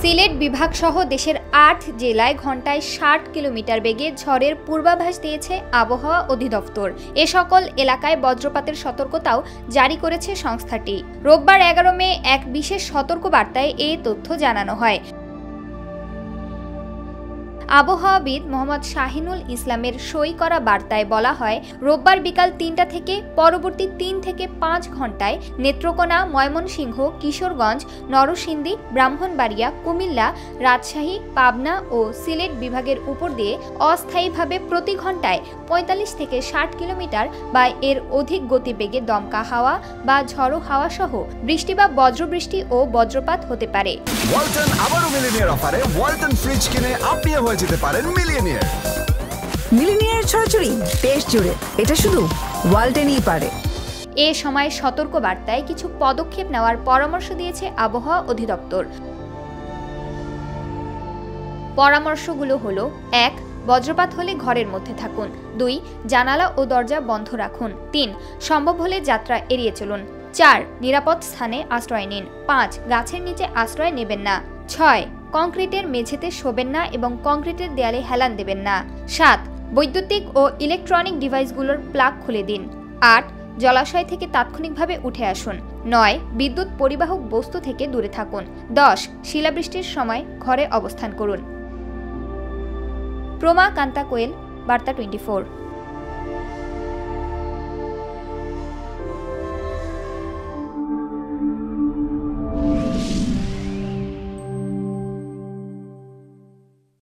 সিলেট বিভাগ সহ দেশের ৮ জেলায় ঘন্টায় ৬০ কিলোমিটার বেগে ঝড়ের পূর্বাভাস দিয়েছে আবহাওয়া অধিদপ্তর। এ সকল এলাকায় বজ্রপাতের সতর্কতাও জারি করেছে সংস্থাটি। রোববার ১১ মে এক বিশেষ সতর্কবার্তায় এ তথ্য জানানো হয়। আবহাওয়াবিদ মোহাম্মদ শাহিনুল ইসলামের সই করা বার্তায় বলা হয়, রোববার বিকাল ৩টা থেকে পরবর্তী ৩ থেকে ৫ ঘন্টায় নেত্রকোনা, ময়মনসিংহ, কিশোরগঞ্জ, নরসিংদী, ব্রাহ্মণবাড়িয়া, কুমিল্লা, রাজশাহী, পাবনা ও সিলেট বিভাগের উপর দিয়ে অস্থায়ীভাবে প্রতি ঘন্টায় ৪৫ থেকে ৬০ কিলোমিটার বা এর অধিক গতিবেগে দমকা হাওয়া বা ঝড়ো হাওয়া সহ বৃষ্টি বা বজ্রবৃষ্টি ও বজ্রপাত হতে পারে। ওয়ালটন আবারও মিলিনিয়ার অফারে ওয়ালটন ফ্রিজ কিনে আপনিও হয়ে যেতে পারেন মিলিয়নিয়ার। মিলিনিয়ার ছড়াছড়ি দেশ জুড়ে, এটা শুধু ওয়ালটনই পারে। এ সময় সতর্ক বার্তায় কিছু পদক্ষেপ নেওয়ার পরামর্শ দিয়েছে আবহাওয়া অধিদপ্তর। পরামর্শগুলো হলো: ১. বজ্রপাত হলে ঘরের মধ্যে থাকুন। ২. জানালা ও দরজা বন্ধ রাখুন। ৩. সম্ভব হলে যাত্রা এড়িয়ে চলুন। ৪. নিরাপদ স্থানে আশ্রয় নিন। ৫. গাছের নিচে আশ্রয় নেবেন না। ৬. কংক্রিটের মেঝেতে শোবেন না এবং কংক্রিটের দেয়ালে হেলান দেবেন না। ৭. বৈদ্যুতিক ও ইলেকট্রনিক ডিভাইসগুলোর প্লাগ খুলে দিন। ৮. জলাশয় থেকে তাৎক্ষণিকভাবে উঠে আসুন। ৯. বিদ্যুৎ পরিবাহক বস্তু থেকে দূরে থাকুন। ১০. শিলাবৃষ্টির সময় ঘরে অবস্থান করুন। প্রমা কান্তা কোয়েল, বার্তা 24।